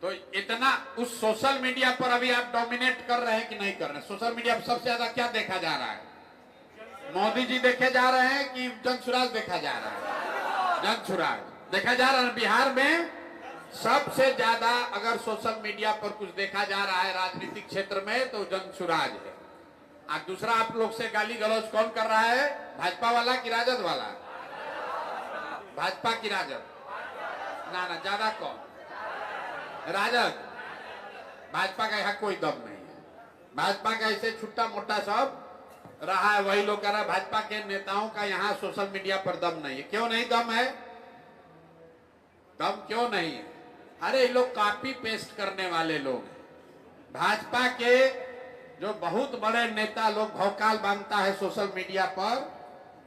तो इतना उस सोशल मीडिया पर अभी आप डोमिनेट कर रहे हैं कि नहीं कर रहे हैं? सोशल मीडिया पर सबसे ज्यादा क्या देखा जा रहा है? मोदी जी देखे जा रहे हैं कि जनसुराज देखा जा रहा है? जनसुराज देखा जा रहा है। बिहार में सबसे ज्यादा अगर सोशल मीडिया पर कुछ देखा जा रहा है राजनीतिक क्षेत्र में तो जनसुराज है। आज दूसरा आप लोग से गाली गलौज कौन कर रहा है? भाजपा वाला कि राजद वाला? भाजपा की राजद? ना ना, ज्यादा कौन? राजद। भाजपा का यहाँ कोई दम नहीं है। भाजपा का ऐसे छुट्टा मोटा सब रहा है, वही लोग कह रहा है। भाजपा के नेताओं का यहाँ सोशल मीडिया पर दम नहीं है। क्यों नहीं दम है? दम क्यों नहीं है? अरे ये लोग कॉपी पेस्ट करने वाले लोग हैं। भाजपा के जो बहुत बड़े नेता लोग भौकाल बांधता है सोशल मीडिया पर,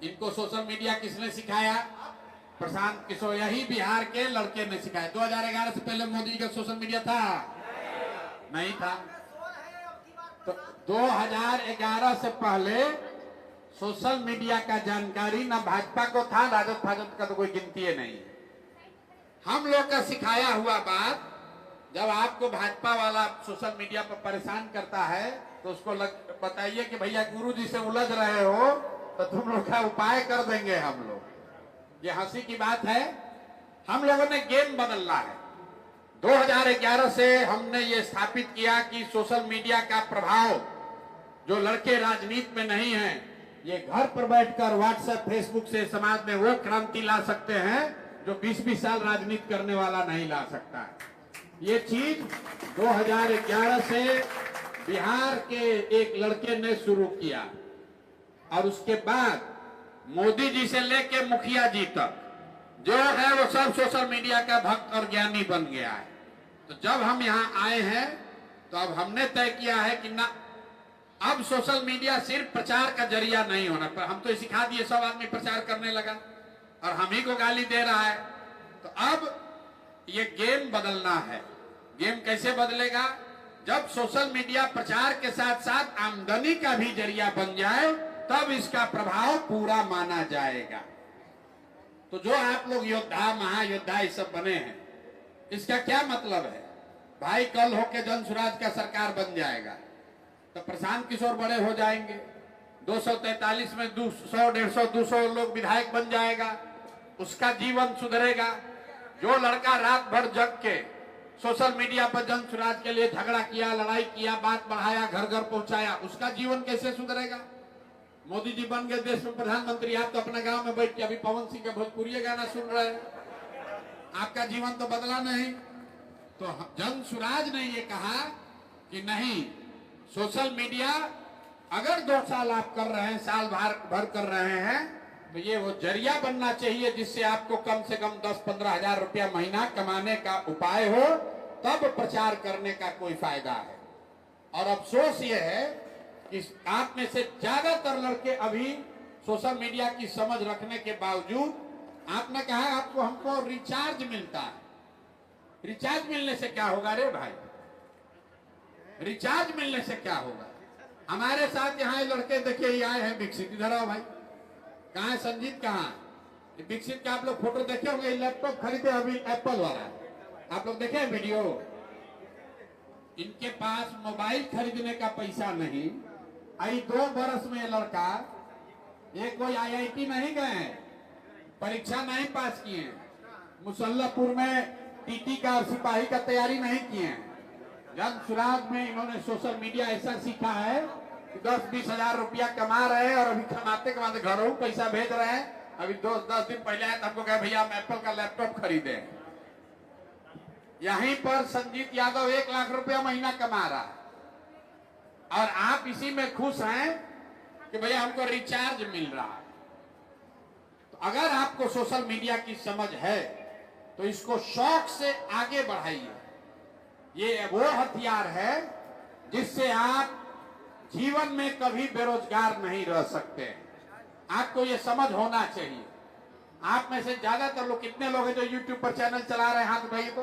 इनको सोशल मीडिया किसने सिखाया? प्रशांत किशोर, यही बिहार के लड़के ने सिखाया। 2011 से पहले मोदी जी का सोशल मीडिया था? नहीं था। तो 2011 से पहले सोशल मीडिया का जानकारी ना भाजपा को था, राजद भाजपा का तो कोई गिनती है नहीं। हम लोग का सिखाया हुआ बात, जब आपको भाजपा वाला सोशल मीडिया पर परेशान करता है तो उसको बताइए कि भैया गुरु जी से उलझ रहे हो तो तुम लोग का उपाय कर देंगे हम लोग। ये हंसी की बात है। हम लोगों ने गेम बदलना है। 2011 से हमने ये स्थापित किया कि सोशल मीडिया का प्रभाव, जो लड़के राजनीति में नहीं हैं, ये घर पर बैठकर व्हाट्सएप फेसबुक से समाज में वो क्रांति ला सकते हैं जो 20-20 साल राजनीति करने वाला नहीं ला सकता है। ये चीज 2011 से बिहार के एक लड़के ने शुरू किया और उसके बाद मोदी जी से लेके मुखिया जी तक जो है वो सब सोशल मीडिया का भक्त और ज्ञानी बन गया है। तो जब हम यहाँ आए हैं तो अब हमने तय किया है कि ना, अब सोशल मीडिया सिर्फ प्रचार का जरिया नहीं होना, पर हम तो सिखा दिए, सब आदमी प्रचार करने लगा और हम ही को गाली दे रहा है। तो अब ये गेम बदलना है। गेम कैसे बदलेगा? जब सोशल मीडिया प्रचार के साथ साथ आमदनी का भी जरिया बन जाए तब इसका प्रभाव पूरा माना जाएगा। तो जो आप लोग योद्धा महायोद्धा ये सब बने हैं, इसका क्या मतलब है? भाई कल होके जनसुराज का सरकार बन जाएगा तो प्रशांत किशोर बड़े हो जाएंगे, 243 में 100, 150, 200 लोग विधायक बन जाएगा, उसका जीवन सुधरेगा। जो लड़का रात भर जग के सोशल मीडिया पर जनसुराज के लिए झगड़ा किया, लड़ाई किया, बात बढ़ाया, घर घर पहुंचाया, उसका जीवन कैसे सुधरेगा? मोदी जी बन गए देश में प्रधानमंत्री, आप तो अपने गांव में बैठ के अभी पवन सिंह का भोजपुरी गाना सुन रहे हैं। आपका जीवन तो बदला नहीं। तो जनसुराज ने ये कहा कि नहीं, सोशल मीडिया अगर 2 साल आप कर रहे हैं, साल भर कर रहे हैं, तो ये वो जरिया बनना चाहिए जिससे आपको कम से कम 10-15 हजार रुपया महीना कमाने का उपाय हो, तब प्रचार करने का कोई फायदा है। और अफसोस ये है कि आप में से ज्यादातर लड़के अभी सोशल मीडिया की समझ रखने के बावजूद, आपने कहा आपको हमको रिचार्ज मिलता है। रिचार्ज मिलने से क्या होगा रे भाई? रिचार्ज मिलने से क्या होगा? हमारे साथ यहाँ लड़के देखिए ये आए हैं, विकसित, इधर आओ भाई। कहाँ है संजीत? कहाँ विकसित का आप लोग फोटो देखे होंगे। लैपटॉप खरीदे अभी एप्पल वाला, आप लोग देखे वीडियो। इनके पास मोबाइल खरीदने का पैसा नहीं। आई 2 बरस में लड़का, ये कोई IIT नहीं गए, परीक्षा नहीं पास किए, मुसल्लापुर में TT का और सिपाही का तैयारी नहीं किए। जनसुराज में इन्होंने सोशल मीडिया ऐसा सीखा है कि 10-20 हजार रुपया कमा रहे हैं और अभी कमाते कमाते घरों पैसा भेज रहे हैं। अभी 10 दिन पहले आए तो हमको कहा भैया हम एप्पल का लैपटॉप खरीदे। यहीं पर संजीत यादव 1 लाख रुपया महीना कमा रहा है और आप इसी में खुश हैं कि भैया हमको रिचार्ज मिल रहा है। तो अगर आपको सोशल मीडिया की समझ है तो इसको शौक से आगे बढ़ाइए। ये वो हथियार है जिससे आप जीवन में कभी बेरोजगार नहीं रह सकते। आपको ये समझ होना चाहिए। आप में से ज्यादातर लोग, कितने लोग हैं जो YouTube पर चैनल चला रहे हैं? हाथ उठाइए तो।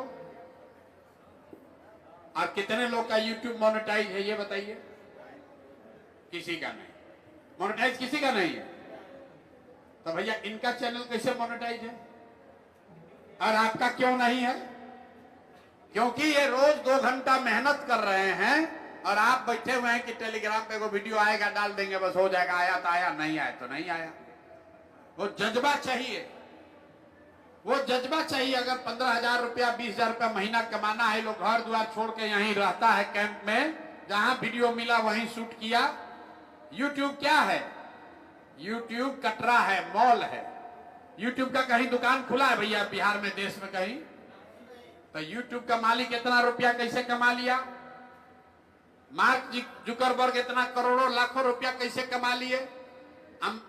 और कितने लोग का YouTube मोनेटाइज है ये बताइए? किसी का नहीं। मोनेटाइज किसी का नहीं है। तो भैया इनका चैनल कैसे मोनेटाइज है और आपका क्यों नहीं है? क्योंकि ये रोज 2 घंटा मेहनत कर रहे हैं और आप बैठे हुए हैं कि टेलीग्राम पे कोई वीडियो आएगा डाल देंगे बस हो जाएगा, आया तो आया, नहीं आया तो नहीं आया। वो जज्बा चाहिए, वो जज्बा चाहिए। अगर 15,000 रुपया 20,000 रुपया महीना कमाना है, लोग घर द्वार छोड़ के यहीं रहता है कैंप में, जहां वीडियो मिला वहीं शूट किया। यूट्यूब क्या है? यूट्यूब कटरा है, मॉल है। यूट्यूब का कहीं दुकान खुला है भैया बिहार में, देश में कहीं? तो यूट्यूब का मालिक इतना रुपया कैसे कमा लिया? मार्क जुकरबर्ग इतना करोड़ों लाखों रुपया कैसे कमा लिए?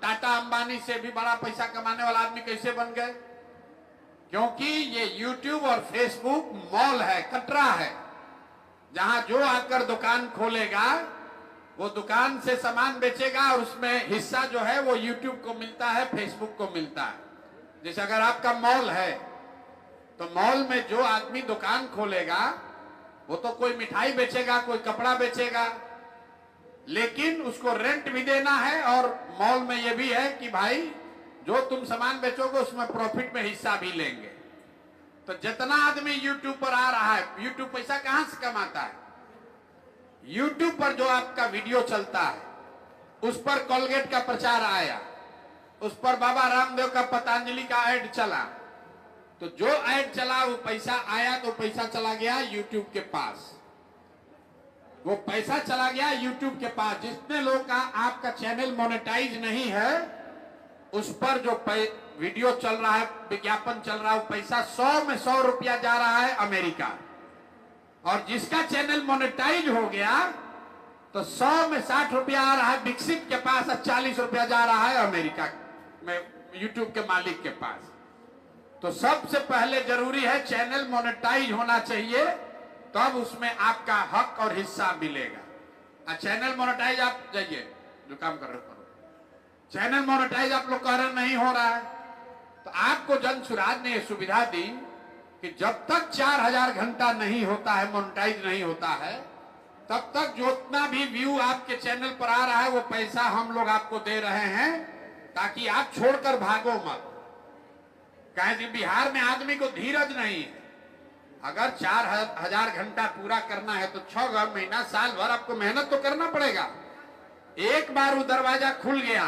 टाटा अंबानी से भी बड़ा पैसा कमाने वाला आदमी कैसे बन गए? क्योंकि ये यूट्यूब और फेसबुक मॉल है, कटरा है, जहां जो आकर दुकान खोलेगा वो दुकान से सामान बेचेगा और उसमें हिस्सा जो है वो यूट्यूब को मिलता है, फेसबुक को मिलता है। जैसे अगर आपका मॉल है तो मॉल में जो आदमी दुकान खोलेगा वो तो कोई मिठाई बेचेगा, कोई कपड़ा बेचेगा, लेकिन उसको रेंट भी देना है। और मॉल में ये भी है कि भाई जो तुम सामान बेचोगे उसमें प्रॉफिट में हिस्सा भी लेंगे। तो जितना आदमी यूट्यूब पर आ रहा है, यूट्यूब पैसा कहां से कमाता है? यूट्यूब पर जो आपका वीडियो चलता है उस पर कोलगेट का प्रचार आया, उस पर बाबा रामदेव का पतंजलि का ऐड चला, तो जो ऐड चला वो पैसा आया तो पैसा चला गया यूट्यूब के पास। वो पैसा चला गया यूट्यूब के पास। जितने लोग का आपका चैनल मोनेटाइज नहीं है उस पर जो वीडियो चल रहा है, विज्ञापन चल रहा है, वो पैसा 100 में 100 रुपया जा रहा है अमेरिका। और जिसका चैनल मोनेटाइज हो गया तो 100 में 60 रुपया आ रहा है विकसित के पास और 40 रुपया जा रहा है अमेरिका में यूट्यूब के मालिक के पास। तो सबसे पहले जरूरी है चैनल मोनेटाइज होना चाहिए, तब उसमें आपका हक और हिस्सा मिलेगा। चैनल मोनेटाइज आप जाइए जो काम कर रहे हो, चैनल मोनेटाइज आप लोग कह रहे नहीं हो रहा है, तो आपको जन सुराज ने यह सुविधा दी कि जब तक 4,000 घंटा नहीं होता है, मोनेटाइज नहीं होता है, तब तक जितना भी व्यू आपके चैनल पर आ रहा है वो पैसा हम लोग आपको दे रहे हैं, ताकि आप छोड़कर भागो मत। कहें कि बिहार में आदमी को धीरज नहीं है। अगर 4,000 घंटा पूरा करना है तो 6 महीना साल भर आपको मेहनत तो करना पड़ेगा। एक बार वो दरवाजा खुल गया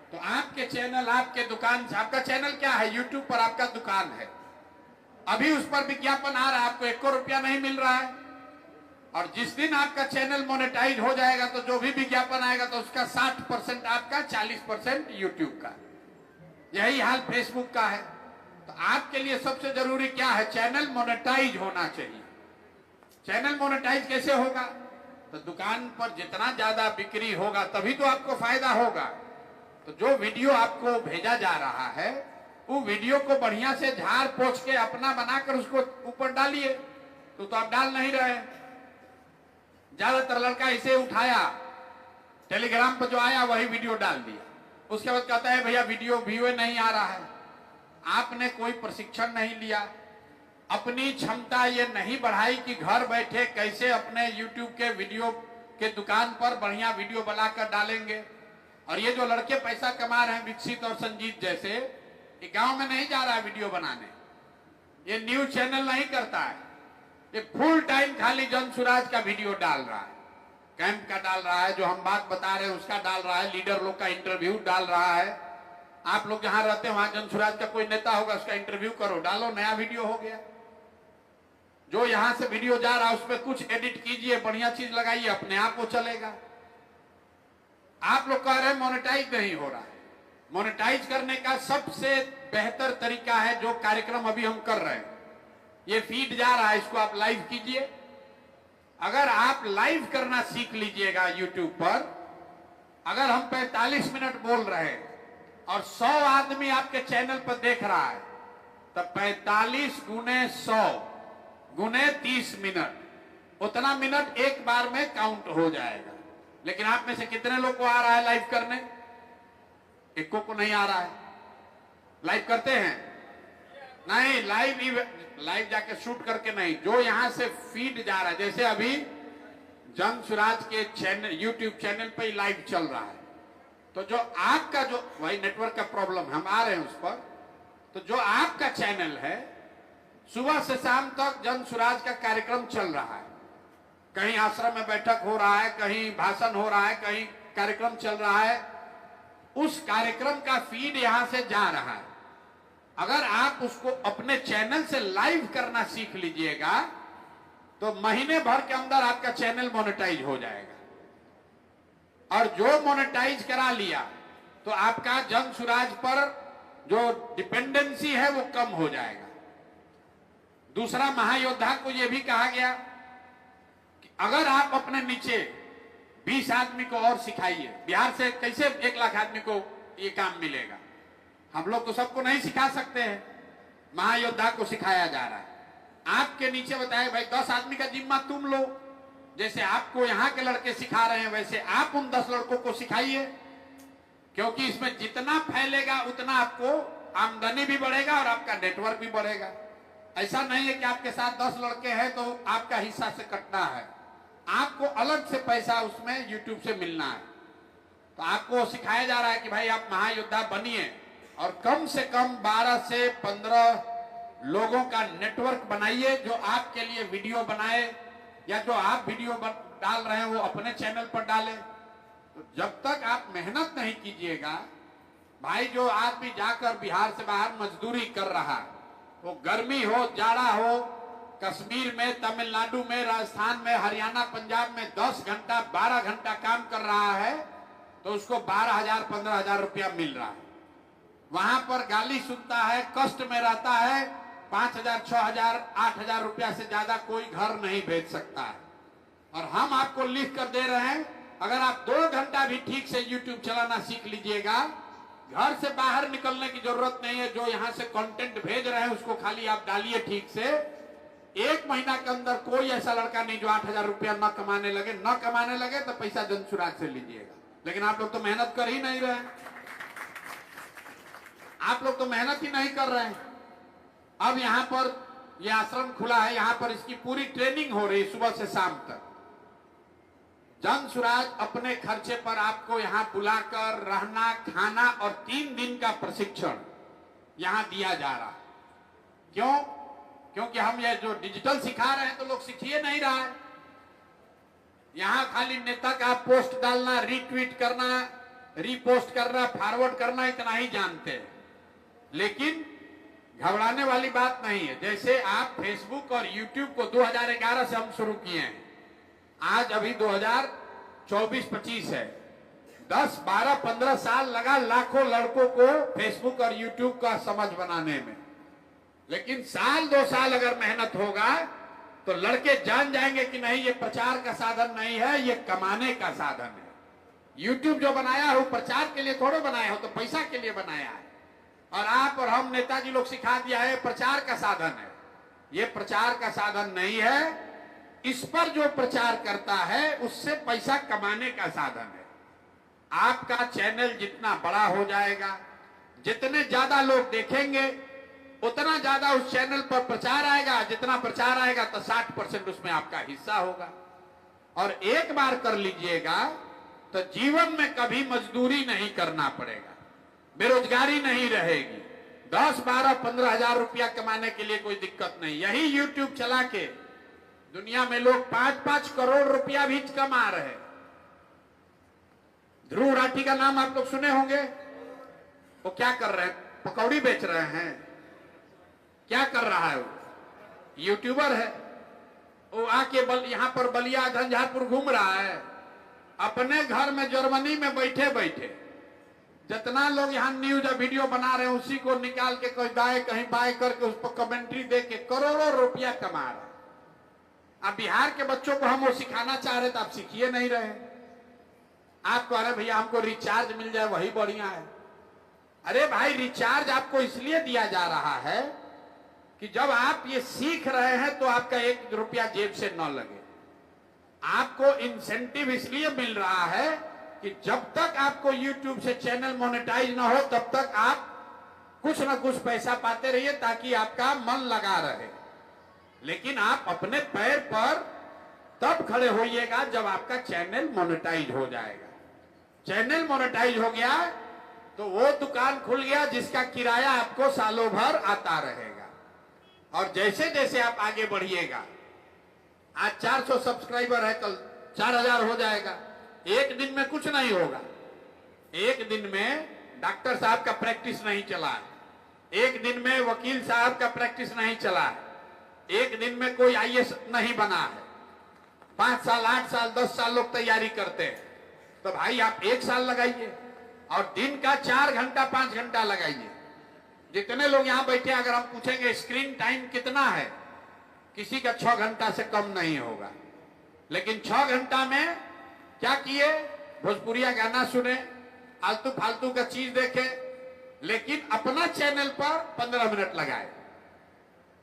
तो आपके चैनल, आपके दुकान से, आपका चैनल क्या है? यूट्यूब पर आपका दुकान है, अभी उस पर विज्ञापन आ रहा है, आपको 1 रुपया नहीं मिल रहा है। और जिस दिन आपका चैनल मोनेटाइज हो जाएगा तो जो भी विज्ञापन आएगा तो उसका 60% आपका, 40% यूट्यूब का। यही हाल फेसबुक का है। तो आपके लिए सबसे जरूरी क्या है? चैनल मोनेटाइज होना चाहिए। चैनल मोनेटाइज कैसे होगा? तो दुकान पर जितना ज्यादा बिक्री होगा तभी तो आपको फायदा होगा। तो जो वीडियो आपको भेजा जा रहा है वो वीडियो को बढ़िया से झाड़ पोंछ के अपना बनाकर उसको ऊपर डालिए। तो आप डाल नहीं रहे। ज्यादातर लड़का इसे उठाया, टेलीग्राम पर जो आया वही वीडियो डाल दिया, उसके बाद कहता है भैया वीडियो व्यू नहीं आ रहा है। आपने कोई प्रशिक्षण नहीं लिया, अपनी क्षमता ये नहीं बढ़ाई कि घर बैठे कैसे अपने YouTube के वीडियो के दुकान पर बढ़िया वीडियो बनाकर डालेंगे। और ये जो लड़के पैसा कमा रहे हैं, विकसित और संजीत जैसे, ये गांव में नहीं जा रहा है वीडियो बनाने, ये न्यूज चैनल नहीं करता है, ये फुल टाइम खाली जन सुराज का वीडियो डाल रहा है, कैंप का डाल रहा है, जो हम बात बता रहे हैं उसका डाल रहा है, लीडर लोग का इंटरव्यू डाल रहा है। आप लोग जहां रहते हैं वहां जन सुराज का कोई नेता होगा, उसका इंटरव्यू करो, डालो, नया वीडियो हो गया। जो यहां से वीडियो जा रहा है उसमें कुछ एडिट कीजिए, बढ़िया चीज लगाइए, अपने आप वो चलेगा। आप लोग कह रहे हैं मोनेटाइज नहीं हो रहा है। मोनेटाइज करने का सबसे बेहतर तरीका है जो कार्यक्रम अभी हम कर रहे हैं, ये फीड जा रहा है, इसको आप लाइव कीजिए। अगर आप लाइव करना सीख लीजिएगा यूट्यूब पर, अगर हम 45 मिनट बोल रहे हैं और 100 आदमी आपके चैनल पर देख रहा है, तो 45 गुने 100 गुने 30 मिनट, उतना मिनट एक बार में काउंट हो जाएगा। लेकिन आप में से कितने लोग को आ रहा है लाइव करने? इक्को को नहीं आ रहा है। लाइव करते हैं? नहीं, लाइव जाके शूट करके नहीं, जो यहां से फीड जा रहा है। जैसे अभी जन सुराज के चैनल, यूट्यूब चैनल पे लाइव चल रहा है, तो जो आपका, जो वही नेटवर्क का प्रॉब्लम, हम आ रहे हैं उस पर, तो जो आपका चैनल है, सुबह से शाम तक जन सुराज का कार्यक्रम चल रहा है। कहीं आश्रम में बैठक हो रहा है, कहीं भाषण हो रहा है, कहीं कार्यक्रम चल रहा है। उस कार्यक्रम का फीड यहां से जा रहा है। अगर आप उसको अपने चैनल से लाइव करना सीख लीजिएगा तो महीने भर के अंदर आपका चैनल मोनेटाइज हो जाएगा। और जो मोनेटाइज करा लिया तो आपका जन सुराज पर जो डिपेंडेंसी है वो कम हो जाएगा। दूसरा, महायोद्धा को यह भी कहा गया कि अगर आप अपने नीचे 20 आदमी को और सिखाइए। बिहार से कैसे 1 लाख आदमी को ये काम मिलेगा? हम लोग तो सबको नहीं सिखा सकते हैं, महायोद्धा को सिखाया जा रहा है। आपके नीचे बताए भाई 10 आदमी का जिम्मा तुम लो। जैसे आपको यहाँ के लड़के सिखा रहे हैं वैसे आप उन 10 लड़कों को सिखाइए, क्योंकि इसमें जितना फैलेगा उतना आपको आमदनी भी बढ़ेगा और आपका नेटवर्क भी बढ़ेगा। ऐसा नहीं है कि आपके साथ 10 लड़के हैं तो आपका हिस्सा से कटना है। आपको अलग से पैसा उसमें यूट्यूब से मिलना है। तो आपको सिखाया जा रहा है कि भाई आप महायोद्धा बनिए और कम से कम 12 से 15 लोगों का नेटवर्क बनाइए जो आपके लिए वीडियो बनाए, या जो आप वीडियो डाल रहे हैं वो अपने चैनल पर डालें। तो जब तक आप मेहनत नहीं कीजिएगा, भाई जो आदमी जाकर बिहार से बाहर मजदूरी कर रहा है, वो गर्मी हो, जाड़ा हो, कश्मीर में, तमिलनाडु में, राजस्थान में, हरियाणा, पंजाब में 10 घंटा 12 घंटा काम कर रहा है तो उसको 12,000 15,000 रुपया मिल रहा है। वहां पर गाली सुनता है, कष्ट में रहता है, 5,000 6,000 8,000 रुपया से ज्यादा कोई घर नहीं भेज सकता है। और हम आपको लिख कर दे रहे हैं, अगर आप 2 घंटा भी ठीक से यूट्यूब चलाना सीख लीजिएगा, घर से बाहर निकलने की जरूरत नहीं है। जो यहां से कंटेंट भेज रहे हैं उसको खाली आप डालिए ठीक से। 1 महीना के अंदर कोई ऐसा लड़का नहीं जो 8,000 रुपया न कमाने लगे तो पैसा जन सुराज से लीजिएगा। लेकिन आप लोग तो मेहनत कर ही नहीं रहे, आप लोग तो मेहनत ही नहीं कर रहे हैं। अब यहाँ पर यह आश्रम खुला है, यहाँ पर इसकी पूरी ट्रेनिंग हो रही है सुबह से शाम तक। जन सुराज अपने खर्चे पर आपको यहाँ बुलाकर रहना, खाना और 3 दिन का प्रशिक्षण यहाँ दिया जा रहा है। क्यों? क्योंकि हम ये जो डिजिटल सिखा रहे हैं तो लोग सीखिए नहीं रहा है। यहाँ खाली नेता का पोस्ट डालना, रीट्वीट करना, रीपोस्ट करना, फॉरवर्ड करना, इतना ही जानते हैं। लेकिन घबराने वाली बात नहीं है। जैसे आप फेसबुक और यूट्यूब को 2011 से हम शुरू किए हैं, आज अभी 2024-25 है। 10, 12, 15 साल लगा लाखों लड़कों को फेसबुक और यूट्यूब का समझ बनाने में। लेकिन साल 2 साल अगर मेहनत होगा तो लड़के जान जाएंगे कि नहीं, ये प्रचार का साधन नहीं है, ये कमाने का साधन है। यूट्यूब जो बनाया है वो प्रचार के लिए थोड़े बनाया हो, तो पैसा के लिए बनाया है। और आप और हम नेताजी लोग सिखा दिया है प्रचार का साधन है। ये प्रचार का साधन नहीं है। इस पर जो प्रचार करता है उससे पैसा कमाने का साधन है। आपका चैनल जितना बड़ा हो जाएगा, जितने ज्यादा लोग देखेंगे उतना ज्यादा उस चैनल पर प्रचार आएगा। जितना प्रचार आएगा तो 60% उसमें आपका हिस्सा होगा। और एक बार कर लीजिएगा तो जीवन में कभी मजदूरी नहीं करना पड़ेगा, बेरोजगारी नहीं रहेगी। 10, 12, 15,000 रुपया कमाने के लिए कोई दिक्कत नहीं। यही यूट्यूब चला के दुनिया में लोग 5-5 करोड़ रुपया भी कमा रहे हैं। ध्रुव राठी का नाम आप लोग सुने होंगे। वो क्या कर रहे हैं? पकौड़ी बेच रहे हैं। क्या कर रहा है? वो यूट्यूबर है। वो आके यहाँ पर बलिया झंझारपुर घूम रहा है। अपने घर में जर्मनी में बैठे बैठे जितना लोग यहाँ न्यूज और वीडियो बना रहे हैं उसी को निकाल के कहीं दाएं कहीं बाएं करके उस पर कमेंट्री दे के करोड़ों रुपया कमा रहे हैं। अब बिहार के बच्चों को हम वो सिखाना चाह रहे तो आप सीखिए नहीं रहे। आप कह रहे भैया हमको रिचार्ज मिल जाए वही बढ़िया है। अरे भाई, रिचार्ज आपको इसलिए दिया जा रहा है कि जब आप ये सीख रहे हैं तो आपका 1 रुपया जेब से न लगे। आपको इंसेंटिव इसलिए मिल रहा है कि जब तक आपको YouTube से चैनल मोनेटाइज ना हो तब तक आप कुछ ना कुछ पैसा पाते रहिए ताकि आपका मन लगा रहे। लेकिन आप अपने पैर पर तब खड़े होइएगा जब आपका चैनल मोनेटाइज हो जाएगा। चैनल मोनेटाइज हो गया तो वो दुकान खुल गया जिसका किराया आपको सालों भर आता रहेगा। और जैसे जैसे आप आगे बढ़िएगा, आज 400 सब्सक्राइबर है, कल 4000 हो जाएगा। एक दिन में कुछ नहीं होगा। एक दिन में डॉक्टर साहब का प्रैक्टिस नहीं चला है, एक दिन में वकील साहब का प्रैक्टिस नहीं चला है, एक दिन में कोई आईएएस नहीं बना है। 5 साल 8 साल 10 साल लोग तैयारी करते हैं। तो भाई आप 1 साल लगाइए और दिन का 4 घंटा 5 घंटा लगाइए। जितने लोग यहां बैठे, अगर हम पूछेंगे स्क्रीन टाइम कितना है, किसी का 6 घंटा से कम नहीं होगा। लेकिन 6 घंटा में क्या किए? भोजपुरिया गाना सुने, आलतू फालतू का चीज देखे, लेकिन अपना चैनल पर 15 मिनट लगाए।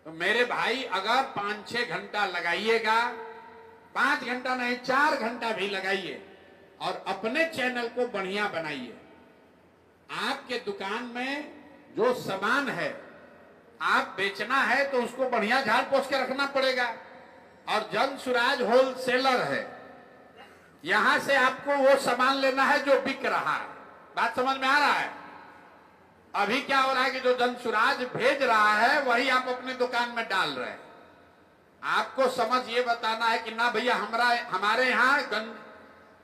तो मेरे भाई अगर 5-6 घंटा लगाइएगा, 5 घंटा नहीं 4 घंटा भी लगाइए और अपने चैनल को बढ़िया बनाइए। आपके दुकान में जो सामान है आप बेचना है तो उसको बढ़िया झाड़ पोछ के रखना पड़ेगा। और जन सुराज होलसेलर है, यहां से आपको वो सामान लेना है जो बिक रहा है। बात समझ में आ रहा है? अभी क्या हो रहा है कि जो जन सुराज भेज रहा है वही आप अपने दुकान में डाल रहे हैं। आपको समझ ये बताना है कि ना भैया हमारे यहाँ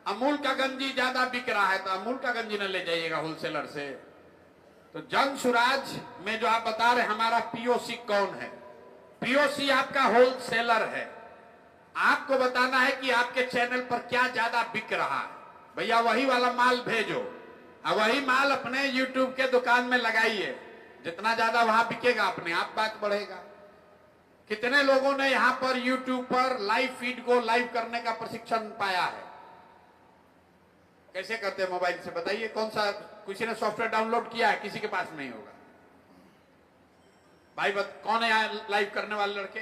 अमूल का गंजी ज्यादा बिक रहा है तो अमूल का गंजी न ले जाइएगा होलसेलर से। तो जन सुराज में जो आप बता रहे हमारा पीओसी कौन है? पीओसी आपका होलसेलर है। आपको बताना है कि आपके चैनल पर क्या ज्यादा बिक रहा है, भैया वही वाला माल भेजो और वही माल अपने यूट्यूब के दुकान में लगाइए। जितना ज्यादा वहां बिकेगा अपने आप बात बढ़ेगा। कितने लोगों ने यहां पर यूट्यूब पर लाइव फीड को लाइव करने का प्रशिक्षण पाया है? कैसे करते हैं मोबाइल से बताइए? कौन सा किसी ने सॉफ्टवेयर डाउनलोड किया है? किसी के पास नहीं होगा। भाई कौन है यहाँ लाइव करने वाले लड़के?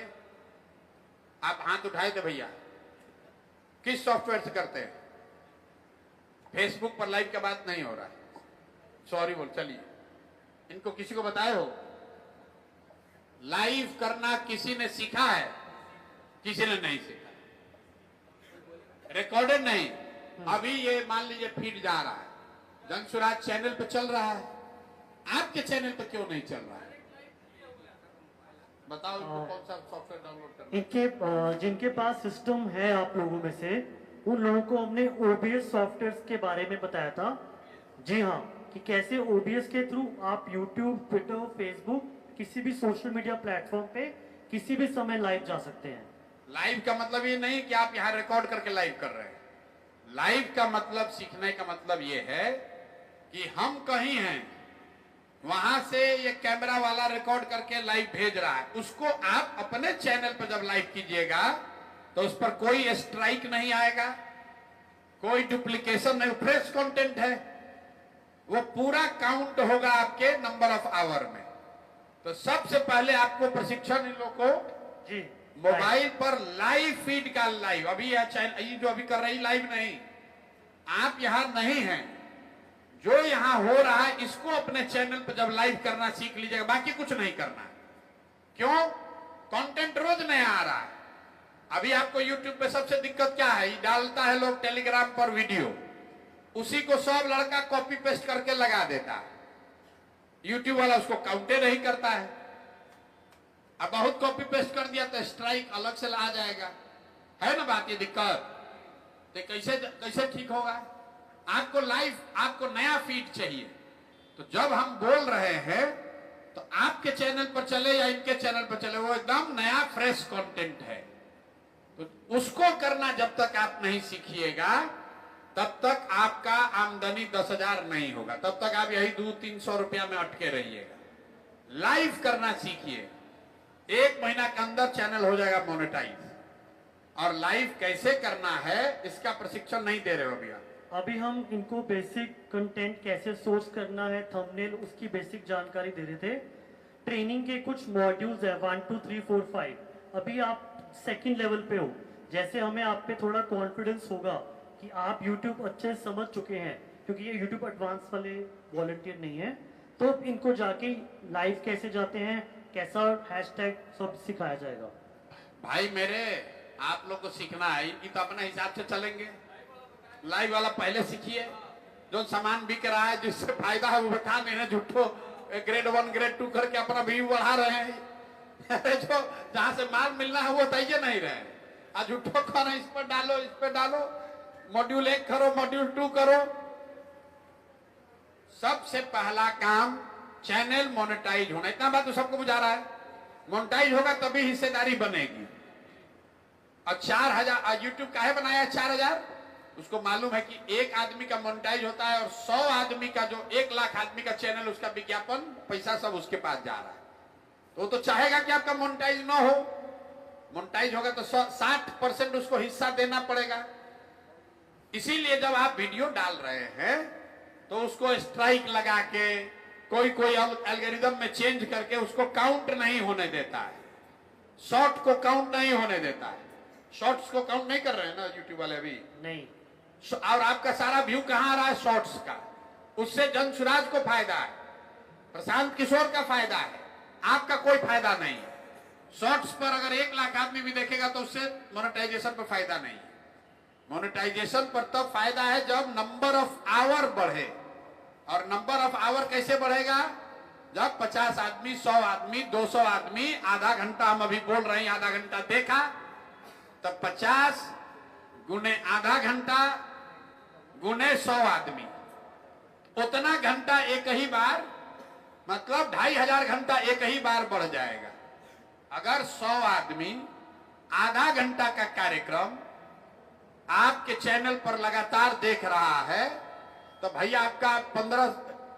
आप हाथ उठाए थे भैया। किस सॉफ्टवेयर से करते हैं? फेसबुक पर लाइव का बात नहीं हो रहा है, सॉरी बोल। चलिए, इनको किसी को बताए हो? लाइव करना किसी ने सीखा है? किसी ने नहीं सीखा। रिकॉर्डेड नहीं। अभी ये मान लीजिए फीड जा रहा है, जनसुराज चैनल पे चल रहा है, आपके चैनल पे क्यों नहीं चल रहा है? बताओ इनको कौन सा सॉफ्टवेयर डाउनलोड करना है? इनके जिनके पास सिस्टम है आप लोगों में से, उन लोगों को हमने ओबीएस सॉफ्टवेयर के बारे में बताया था। जी हाँ, कि कैसे ओबीएस के थ्रू आप यूट्यूब, ट्विटर, फेसबुक, किसी भी सोशल मीडिया प्लेटफॉर्म पे किसी भी समय लाइव जा सकते हैं। लाइव का मतलब ये नहीं कि आप यहाँ रिकॉर्ड करके लाइव कर रहे हैं। लाइव का मतलब, सीखने का मतलब ये है कि हम कहीं हैं, वहां से ये कैमरा वाला रिकॉर्ड करके लाइव भेज रहा है, उसको आप अपने चैनल पर जब लाइव कीजिएगा तो उस पर कोई स्ट्राइक नहीं आएगा, कोई डुप्लीकेशन नहीं, फ्रेश कंटेंट है, वो पूरा काउंट होगा आपके नंबर ऑफ आवर में। तो सबसे पहले आपको प्रशिक्षण इन लोगों को जी मोबाइल पर लाइव फीड का लाइव, अभी यह चैनल ये जो अभी कर रही लाइव नहीं, आप यहां नहीं हैं, जो यहां हो रहा है इसको अपने चैनल पर जब लाइव करना सीख लीजिएगा, बाकी कुछ नहीं करना। क्यों? कंटेंट रोज नया आ रहा है। अभी आपको यूट्यूब पे सबसे दिक्कत क्या है? डालता है लोग टेलीग्राम पर वीडियो, उसी को सब लड़का कॉपी पेस्ट करके लगा देता है। यूट्यूब वाला उसको काउंटे नहीं करता है। अब बहुत कॉपी पेस्ट कर दिया तो स्ट्राइक अलग से आ जाएगा, है ना बात? ये दिक्कत तो कैसे ठीक होगा? आपको लाइव, आपको नया फीड चाहिए। तो जब हम बोल रहे हैं तो आपके चैनल पर चले या इनके चैनल पर चले, वो एकदम नया फ्रेश कंटेंट है। तो उसको करना जब तक आप नहीं सीखिएगा तब तक आपका आमदनी 10,000 नहीं होगा, तब तक आप यही 200-300 रुपया में अटके रहिएगा। लाइव करना सीखिए, 1 महीना के अंदर चैनल हो जाएगा मोनेटाइज। और लाइव कैसे करना है इसका प्रशिक्षण नहीं दे रहे हो अभी आप। अभी हम इनको बेसिक कंटेंट कैसे सोर्स करना है, थंबनेल, उसकी बेसिक जानकारी दे रहे थे। ट्रेनिंग के कुछ मॉड्यूल्स है 1 2 3 4 5। अभी आप सेकंड लेवल पे हो, जैसे हमें आप पे थोड़ा कॉन्फिडेंस होगा कि आप यूट्यूब अच्छे समझ चुके हैं, क्योंकि ये यूट्यूब एडवांस वाले वॉलंटियर नहीं है, तो इनको जाके लाइव कैसे जाते हैं, कैसा हैशटैग सब सिखाया जाएगा। भाई मेरे, आप लोग को सीखना है, इनकी तो अपने हिसाब से चलेंगे। लाइव वाला पहले सीखिए, जो सामान बिक रहा है, जिससे फायदा है वो बता नहीं, झूठो ग्रेड 1 ग्रेड 2 करके अपना व्यू बढ़ा रहे हैं। अरे जो जहां से माल मिलना है वो तैयार नहीं रहे, आज उठो खाना इस पर डालो, इस पर डालो, मॉड्यूल 1 करो, मॉड्यूल 2 करो। सबसे पहला काम चैनल मोनेटाइज होना, इतना बात तो सबको बुझा रहा है। मोनेटाइज होगा तभी हिस्सेदारी बनेगी। और 4000 यूट्यूब काहे बनाया 4000? उसको मालूम है कि एक आदमी का मोनेटाइज होता है और 100 आदमी का, जो 1 लाख आदमी का चैनल, उसका विज्ञापन पैसा सब उसके पास जा रहा है। तो वो तो चाहेगा कि आपका मोनेटाइज ना हो। मोनेटाइज होगा तो 60% उसको हिस्सा देना पड़ेगा। इसीलिए जब आप वीडियो डाल रहे हैं तो उसको स्ट्राइक लगा के, कोई एल्गोरिदम में चेंज करके उसको काउंट नहीं होने देता है, शॉर्ट को काउंट नहीं होने देता है। शॉर्ट्स को काउंट नहीं कर रहे हैं ना यूट्यूब वाले अभी? नहीं। और आपका सारा व्यू कहां आ रहा है? शॉर्ट्स का। उससे जन सुराज को फायदा है, प्रशांत किशोर का फायदा है, आपका कोई फायदा नहीं है। शॉर्ट्स पर अगर 1 लाख आदमी भी देखेगा तो उससे मोनेटाइजेशन पर फायदा नहीं है। मोनेटाइजेशन पर तब तो फायदा है जब नंबर ऑफ आवर बढ़े। और नंबर ऑफ आवर कैसे बढ़ेगा? जब 50 आदमी, 100 आदमी, 200 आदमी आधा घंटा, हम अभी बोल रहे हैं आधा घंटा देखा, तब 50 गुने आधा घंटा गुने 100 आदमी, उतना घंटा एक ही बार, मतलब 2500 घंटा एक ही बार बढ़ जाएगा। अगर 100 आदमी आधा घंटा का कार्यक्रम आपके चैनल पर लगातार देख रहा है तो भैया आपका 15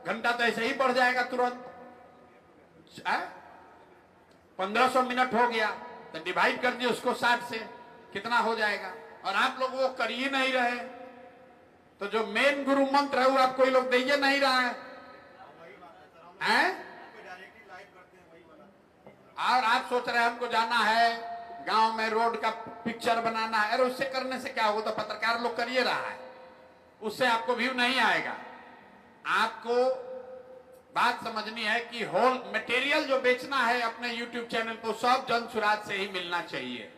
घंटा तो ऐसे ही बढ़ जाएगा तुरंत। 1500 मिनट हो गया तो डिवाइड कर दिए उसको 60 से, कितना हो जाएगा? और आप लोग वो कर ही नहीं रहे, तो जो मेन गुरु मंत्र है वो आप कोई लोग दे नहीं रहा है, हैं? और आप सोच रहे हैं हमको जाना है गांव में, रोड का पिक्चर बनाना है। अरे उससे करने से क्या होगा? तो पत्रकार लोग करिए रहा है, उससे आपको व्यू नहीं आएगा। आपको बात समझनी है कि होल मटेरियल जो बेचना है अपने यूट्यूब चैनल को, सब जन सुराज से ही मिलना चाहिए।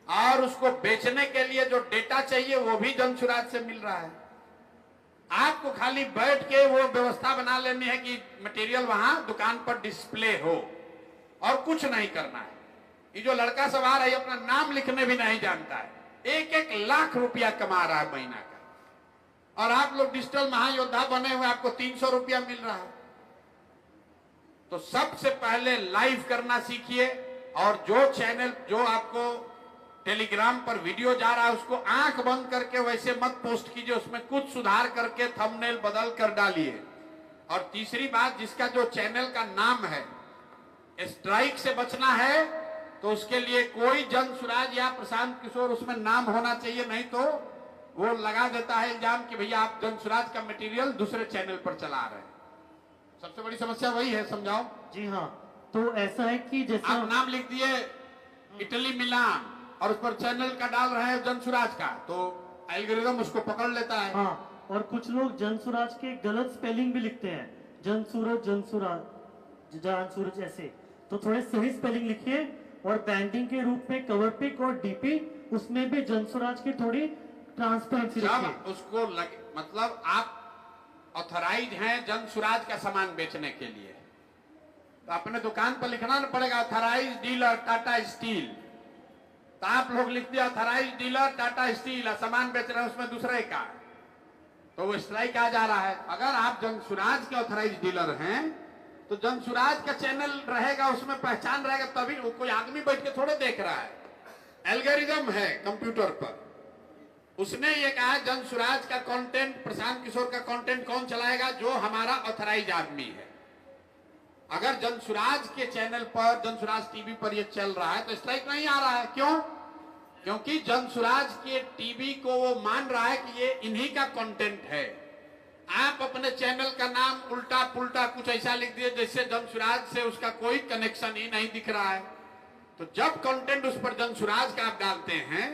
और उसको बेचने के लिए जो डेटा चाहिए वो भी जन सुराज से मिल रहा है। आपको खाली बैठ के वो व्यवस्था बना लेनी है कि मटेरियल वहां दुकान पर डिस्प्ले हो, और कुछ नहीं करना है। ये जो लड़का सवार है अपना नाम लिखने भी नहीं जानता है, 1-1 लाख रुपया कमा रहा है महीना का, और आप लोग डिजिटल महायोद्धा बने हुए, आपको 300 रुपया मिल रहा है। तो सबसे पहले लाइव करना सीखिए। और जो चैनल, जो आपको टेलीग्राम पर वीडियो जा रहा है उसको आंख बंद करके वैसे मत पोस्ट कीजिए, उसमें कुछ सुधार करके थंबनेल बदल कर डालिए। और तीसरी बात, जिसका जो चैनल का नाम है, स्ट्राइक से बचना है तो उसके लिए कोई जन सुराज या प्रशांत किशोर उसमें नाम होना चाहिए, नहीं तो वो लगा देता है इल्जाम कि भैया आप जन सुराज का मटेरियल दूसरे चैनल पर चला रहे हैं। सबसे बड़ी समस्या वही है, समझाओ। जी हाँ, तो ऐसा है कि जैसे आप नाम लिख दिए इटली मिलान और उस पर चैनल का डाल रहे हैं जन सुराज का, तो एल्गोरिदम उसको पकड़ लेता है। हाँ, और कुछ लोग जन सुराज के गलत स्पेलिंग भी लिखते हैं, जन सूरज, जान सूरज ऐसे। तो थोड़े सही स्पेलिंग लिखिए। और बैंडिंग के रूप में कवर पिक और डीपी, उसमें भी जन सुराज की थोड़ी ट्रांसपेरेंसी रखिए। उसको मतलब आप ऑथराइज हैं जन सुराज का सामान बेचने के लिए, तो अपने दुकान पर लिखना ना पड़ेगा ऑथराइज डीलर टाटा स्टील। तो आप लोग लिख दिया ऑथराइज डीलर टाटा स्टील, सामान बेच रहे हैं उसमें दूसरे का, तो वो स्ट्राइक आ जा रहा है। अगर आप जन सुराज के ऑथराइज डीलर हैं तो जन सुराज का चैनल रहेगा, उसमें पहचान रहेगा, तभी कोई आदमी बैठ के थोड़े देख रहा है। एल्गोरिदम है कंप्यूटर पर, उसने ये कहा जन सुराज का कंटेंट, प्रशांत किशोर का कंटेंट कौन चलाएगा? जो हमारा ऑथराइज आदमी है। अगर जन सुराज के चैनल पर, जन सुराज टीवी पर ये चल रहा है तो स्ट्राइक नहीं आ रहा है। क्यों? क्योंकि जन सुराज के टीवी को वो मान रहा है कि ये इन्हीं का कंटेंट है। आप अपने चैनल का नाम उल्टा पुल्टा कुछ ऐसा लिख दिए जैसे जन सुराज से उसका कोई कनेक्शन ही नहीं दिख रहा है। तो जब कंटेंट उस पर जन सुराज का आप डालते हैं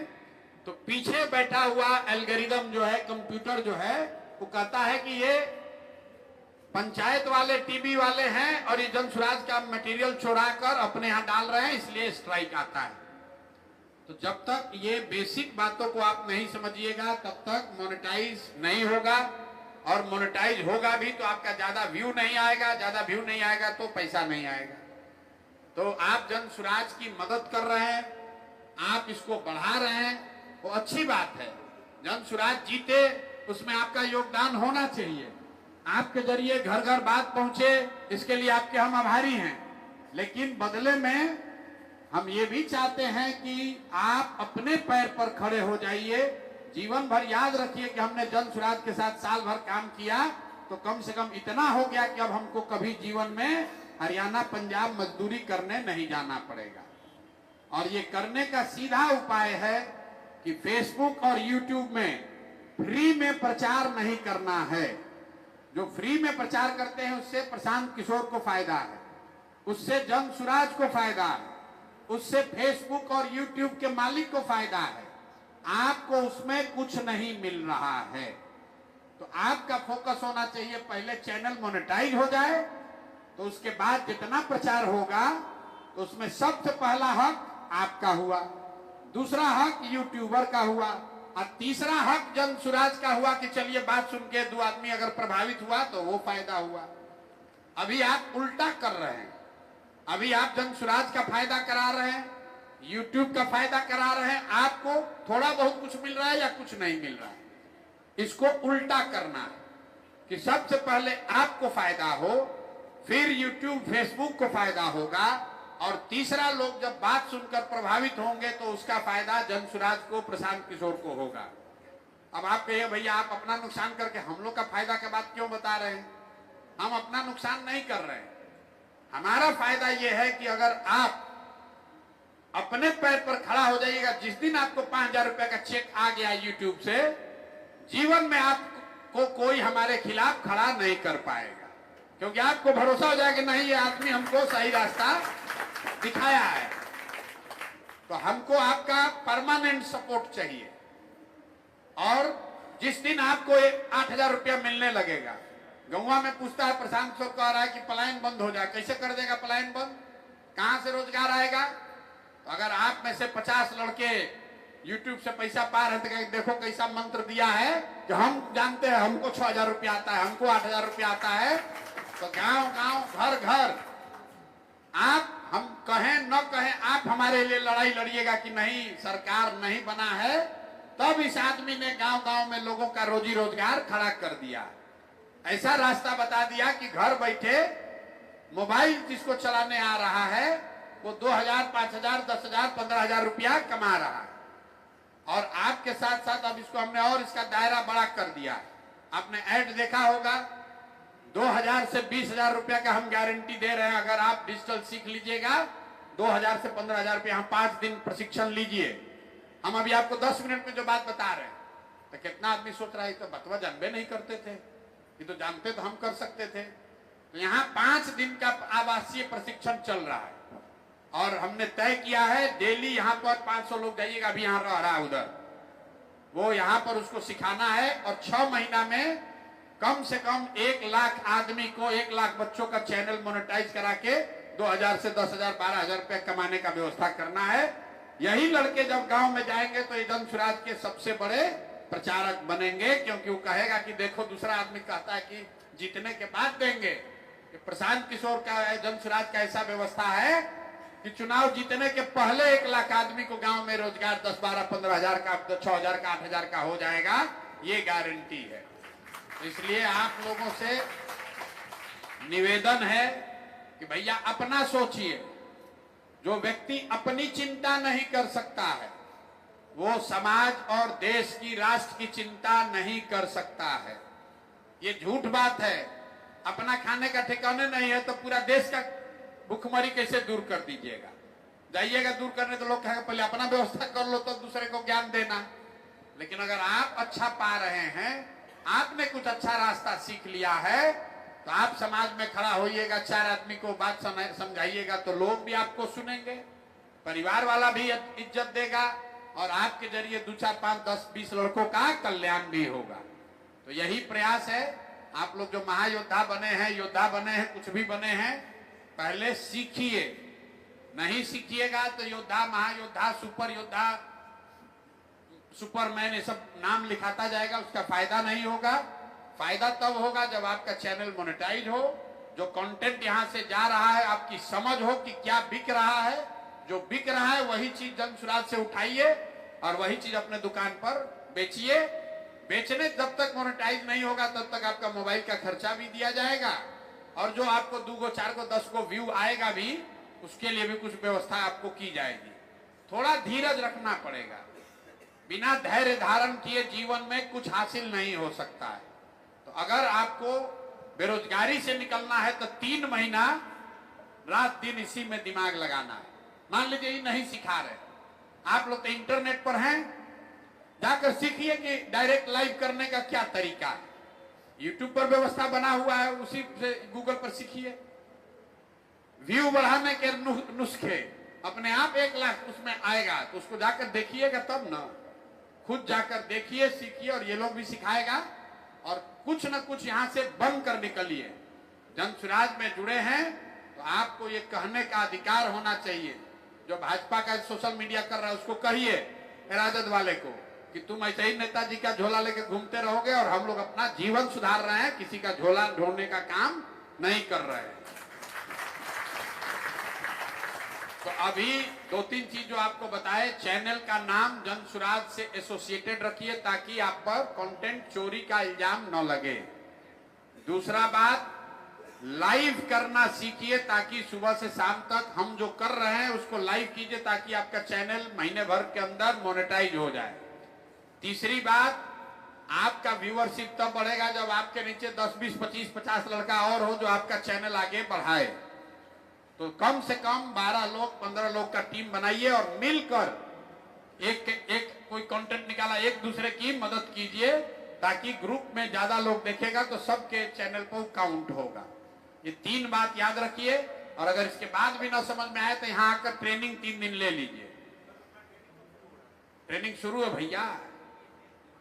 तो पीछे बैठा हुआ एल्गोरिदम जो है, कंप्यूटर जो है, वो कहता है कि ये पंचायत वाले टीवी वाले हैं और ये जन सुराज का मटेरियल चुरा कर अपने यहां डाल रहे हैं, इसलिए स्ट्राइक आता है। तो जब तक ये बेसिक बातों को आप नहीं समझिएगा तब तक मोनेटाइज नहीं होगा। और मोनेटाइज होगा भी तो आपका ज्यादा व्यू नहीं आएगा, ज्यादा व्यू नहीं आएगा तो पैसा नहीं आएगा। तो आप जन सुराज की मदद कर रहे हैं, आप इसको बढ़ा रहे हैं, वो अच्छी बात है। जन सुराज जीते उसमें आपका योगदान होना चाहिए। आपके जरिए घर घर बात पहुंचे, इसके लिए आपके हम आभारी हैं। लेकिन बदले में हम ये भी चाहते हैं कि आप अपने पैर पर खड़े हो जाइए। जीवन भर याद रखिए कि हमने जन सुराज के साथ साल भर काम किया तो कम से कम इतना हो गया कि अब हमको कभी जीवन में हरियाणा पंजाब मजदूरी करने नहीं जाना पड़ेगा। और ये करने का सीधा उपाय है कि फेसबुक और यूट्यूब में फ्री में प्रचार नहीं करना है। जो फ्री में प्रचार करते हैं उससे प्रशांत किशोर को फायदा है, उससे जन सुराज को फायदा है, उससे फेसबुक और यूट्यूब के मालिक को फायदा है। आपको उसमें कुछ नहीं मिल रहा है। तो आपका फोकस होना चाहिए, पहले चैनल मोनेटाइज हो जाए तो उसके बाद जितना प्रचार होगा तो उसमें सबसे पहला हक आपका हुआ, दूसरा हक यूट्यूबर का हुआ और तीसरा हक जन सुराज का हुआ कि चलिए बात सुन के 2 आदमी अगर प्रभावित हुआ तो वो फायदा हुआ। अभी आप उल्टा कर रहे हैं। अभी आप जन सुराज का फायदा करा रहे हैं, यूट्यूब का फायदा करा रहे हैं। आपको थोड़ा बहुत कुछ मिल रहा है या कुछ नहीं मिल रहा है। इसको उल्टा करना है कि सबसे पहले आपको फायदा हो, फिर यूट्यूब फेसबुक को फायदा होगा और तीसरा लोग जब बात सुनकर प्रभावित होंगे तो उसका फायदा जन सुराज को, प्रशांत किशोर को होगा। अब आप कहिए भैया आप अपना नुकसान करके हम लोग का फायदा के बात क्यों बता रहे हैं? हम अपना नुकसान नहीं कर रहे हैं। हमारा फायदा यह है कि अगर आप अपने पैर पर खड़ा हो जाइएगा, जिस दिन आपको 5,000 रुपए का चेक आ गया यूट्यूब से, जीवन में आपको कोई हमारे खिलाफ खड़ा नहीं कर पाएगा, क्योंकि आपको भरोसा हो जाएगा नहीं ये आदमी हमको सही रास्ता दिखाया है। तो हमको आपका परमानेंट सपोर्ट चाहिए। और जिस दिन आपको 8,000 रुपया मिलने लगेगा, गौवा में पूछता है प्रशांत किशोर कह रहा है कि पलायन बंद हो जाए। कैसे कर देगा पलायन बंद? कहां से रोजगार आएगा? तो अगर आप में से 50 लड़के यूट्यूब से पैसा पा रहे थे, देखो कैसा मंत्र दिया है कि हम जानते हैं हमको 6,000 रुपया आता है, हमको 8,000 रुपया आता है। तो गांव गांव घर घर आप, हम कहें न कहें, आप हमारे लिए लड़ाई लड़िएगा कि नहीं सरकार नहीं बना है। तब इस आदमी ने गांव गांव में लोगों का रोजी रोजगार खड़ा कर दिया। ऐसा रास्ता बता दिया कि घर बैठे मोबाइल जिसको चलाने आ रहा है वो 2,000, 5,000, 10,000, 15,000 रुपया कमा रहा है। और आपके साथ साथ अब इसको हमने और इसका दायरा बड़ा कर दिया। आपने ऐड देखा होगा, 2,000 से 20,000 रुपया का हम गारंटी दे रहे हैं। अगर आप डिजिटल सीख लीजिएगा 2,000 से 15,000 रुपया, हम 5 दिन प्रशिक्षण लीजिए। हम अभी आपको 10 मिनट में जो बात बता रहे हैं, तो कितना आदमी सोच रहा है तो बतवा जानबे नहीं करते थे, ये तो जानते तो हम कर सकते थे। तो यहाँ 5 दिन का आवासीय प्रशिक्षण चल रहा है और हमने तय किया है डेली यहाँ पर 500 लोग जाइएगा। अभी यहाँ रह रहा है उधर, वो यहाँ पर उसको सिखाना है और 6 महीना में कम से कम 1 लाख आदमी को, 1 लाख बच्चों का चैनल मोनेटाइज करा के 2,000 से 10,000, 12,000 रुपए कमाने का व्यवस्था करना है। यही लड़के जब गांव में जाएंगे तो जन सुराज के सबसे बड़े प्रचारक बनेंगे, क्योंकि वो कहेगा कि देखो दूसरा आदमी कहता है कि जीतने के बाद देंगे, कि प्रशांत किशोर का, जन सुराज का ऐसा व्यवस्था है कि चुनाव जीतने के पहले 1 लाख आदमी को गांव में रोजगार 10, 12, 15,000 का, 6,000 का, 8,000 का हो जाएगा, ये गारंटी है। इसलिए आप लोगों से निवेदन है कि भैया अपना सोचिए। जो व्यक्ति अपनी चिंता नहीं कर सकता है वो समाज और देश की, राष्ट्र की चिंता नहीं कर सकता है। ये झूठ बात है। अपना खाने का ठिकाने नहीं है तो पूरा देश का भूखमरी कैसे दूर कर दीजिएगा? जाइएगा दूर करने तो लोग कहेंगे पहले अपना व्यवस्था कर लो तो दूसरे को ज्ञान देना। लेकिन अगर आप अच्छा पा रहे हैं, आपने कुछ अच्छा रास्ता सीख लिया है, तो आप समाज में खड़ा होइएगा, 4 आदमी को बात समझाइएगा तो लोग भी आपको सुनेंगे, परिवार वाला भी इज्जत देगा और आपके जरिए 2, 4, 5, 10, 20 लड़कों का कल्याण भी होगा। तो यही प्रयास है। आप लोग जो महायोद्धा बने हैं, योद्धा बने हैं, कुछ भी बने हैं, पहले सीखिए। नहीं सीखिएगा तो योद्धा, महायोद्धा, सुपर योद्धा, सुपरमैन, ये सब नाम लिखाता जाएगा, उसका फायदा नहीं होगा। फायदा तब होगा जब आपका चैनल मोनेटाइज हो, जो कंटेंट यहाँ से जा रहा है आपकी समझ हो कि क्या बिक रहा है, जो बिक रहा है वही चीज जन सुराज से उठाइए और वही चीज अपने दुकान पर बेचिए। बेचने जब तक मोनेटाइज नहीं होगा तब तक आपका मोबाइल का खर्चा भी दिया जाएगा और जो आपको 2 गो 4 गो 10 गो व्यू आएगा भी उसके लिए भी कुछ व्यवस्था आपको की जाएगी। थोड़ा धीरज रखना पड़ेगा। बिना धैर्य धारण किए जीवन में कुछ हासिल नहीं हो सकता है। तो अगर आपको बेरोजगारी से निकलना है तो 3 महीना रात दिन इसी में दिमाग लगाना है। मान लीजिए ये नहीं सिखा रहे, आप लोग तो इंटरनेट पर हैं, जाकर सीखिए कि डायरेक्ट लाइव करने का क्या तरीका है। यूट्यूब पर व्यवस्था बना हुआ है, उसी से गूगल पर सीखिए। व्यू बढ़ाने के नुस्खे अपने आप 1 लाख उसमें आएगा, तो उसको जाकर देखिएगा तब ना। खुद जाकर देखिए, सीखिए और ये लोग भी सिखाएगा और कुछ न कुछ यहाँ से बन कर निकलिए। जन सुराज में जुड़े हैं तो आपको ये कहने का अधिकार होना चाहिए। जो भाजपा का सोशल मीडिया कर रहा है उसको कहिए, राजद वाले को, कि तुम ऐसे ही नेताजी का झोला लेके घूमते रहोगे और हम लोग अपना जीवन सुधार रहे हैं, किसी का झोला ढोने का काम नहीं कर रहे हैं। तो अभी 2-3 चीज जो आपको बताए, चैनल का नाम जन सुराज से एसोसिएटेड रखिए ताकि आप पर कंटेंट चोरी का इल्जाम न लगे। दूसरा बात, लाइव करना सीखिए ताकि सुबह से शाम तक हम जो कर रहे हैं उसको लाइव कीजिए ताकि आपका चैनल महीने भर के अंदर मोनेटाइज हो जाए। तीसरी बात, आपका व्यूअरशिप तब बढ़ेगा जब आपके नीचे 10, 20, 25, 50 लड़का और हो जो आपका चैनल आगे बढ़ाए। तो कम से कम 12 लोग 15 लोग का टीम बनाइए और मिलकर एक कोई कंटेंट निकाला, एक दूसरे की मदद कीजिए ताकि ग्रुप में ज्यादा लोग देखेगा तो सबके चैनल पर काउंट होगा। ये 3 बात याद रखिए और अगर इसके बाद भी ना समझ में आए तो यहाँ आकर ट्रेनिंग 3 दिन ले लीजिए। ट्रेनिंग शुरू है भैया,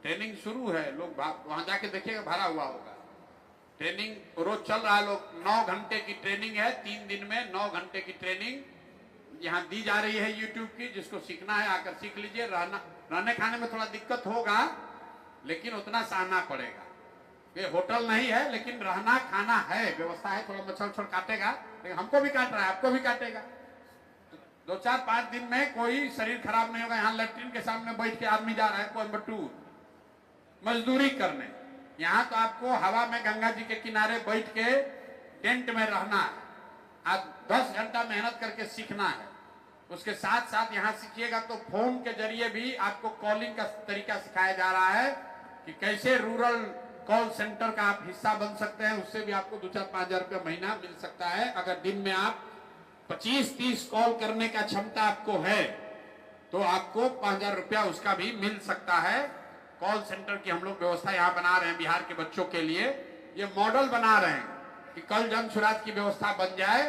ट्रेनिंग शुरू है। लोग वहां जाके देखिएगा, भरा हुआ होगा। ट्रेनिंग रोज चल रहा है। लोग 9 घंटे की ट्रेनिंग है, 3 दिन में 9 घंटे की ट्रेनिंग यहाँ दी जा रही है यूट्यूब की। जिसको सीखना है आकर सीख लीजिए। रहने खाने में थोड़ा दिक्कत होगा लेकिन उतना सहना पड़ेगा। ये होटल नहीं है लेकिन रहना खाना है, व्यवस्था है। थोड़ा मच्छर काटेगा लेकिन हमको भी काट रहा है, आपको भी काटेगा। 2-4-5 दिन में कोई शरीर खराब नहीं होगा। यहाँ लैट्रिन के सामने बैठ के आदमी जा रहा है कोयम्बटूर मजदूरी करने। यहाँ तो आपको हवा में गंगा जी के किनारे बैठ के टेंट में रहना है। आज 10 घंटा मेहनत करके सीखना है। उसके साथ साथ यहाँ सीखिएगा तो फोन के जरिए भी आपको कॉलिंग का तरीका सिखाया जा रहा है कि कैसे रूरल कॉल सेंटर का आप हिस्सा बन सकते हैं। उससे भी आपको 2-4-5 हजार रुपया महीना मिल सकता है। अगर दिन में आप 25-30 कॉल करने का क्षमता आपको है तो आपको 5,000 रुपया उसका भी मिल सकता है। कॉल सेंटर की हम लोग व्यवस्था यहाँ बना रहे हैं बिहार के बच्चों के लिए। ये मॉडल बना रहे हैं कि कल जन सुराज की व्यवस्था बन जाए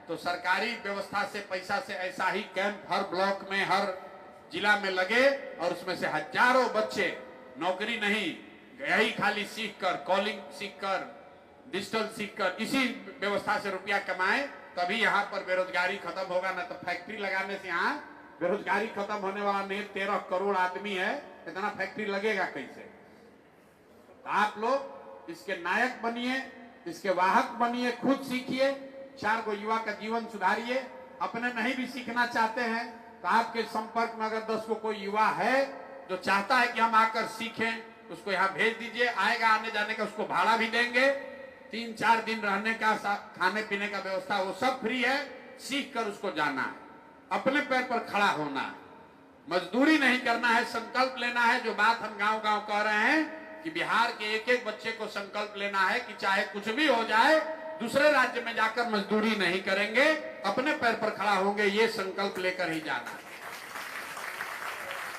तो सरकारी व्यवस्था से पैसा से ऐसा ही कैंप हर ब्लॉक में हर जिला में लगे और उसमें से हजारों बच्चे नौकरी नहीं, यही खाली सीखकर, कॉलिंग सीखकर, डिजिटल सीखकर इसी व्यवस्था से रुपया कमाए। तभी यहाँ पर बेरोजगारी खत्म होगा। ना तो फैक्ट्री लगाने से यहाँ बेरोजगारी खत्म होने वाला नहीं। 13 करोड़ आदमी है, इतना फैक्ट्री लगेगा कैसे? तो आप लोग इसके नायक बनिए, इसके वाहक बनिए, खुद सीखिए, 4 गो युवा का जीवन सुधारिए। अपने नहीं भी सीखना चाहते हैं तो आपके संपर्क में अगर 10 को कोई युवा है जो चाहता है कि हम आकर सीखें, उसको यहाँ भेज दीजिए। आएगा, आने जाने का उसको भाड़ा भी देंगे। 3-4 दिन रहने का, खाने पीने का व्यवस्था वो सब फ्री है। सीख कर उसको जाना है, अपने पैर पर खड़ा होना है, मजदूरी नहीं करना है, संकल्प लेना है। जो बात हम गांव-गांव कह रहे हैं कि बिहार के एक-एक बच्चे को संकल्प लेना है कि चाहे कुछ भी हो जाए दूसरे राज्य में जाकर मजदूरी नहीं करेंगे, अपने पैर पर खड़ा होंगे। ये संकल्प लेकर ही जाना है।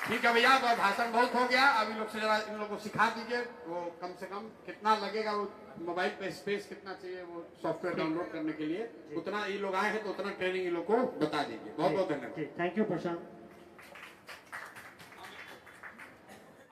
ठीक है भैया, तो भाषण बहुत हो गया। अभी लोग से जरा इन लोगों को सिखा दीजिए। वो कम से कम कितना लगेगा, वो मोबाइल पे स्पेस कितना चाहिए वो सॉफ्टवेयर डाउनलोड करने के लिए, उतना ये लोग आए हैं तो उतना ट्रेनिंग इन लोग को बता दीजिए। बहुत बहुत धन्यवाद। Thank you Prashant.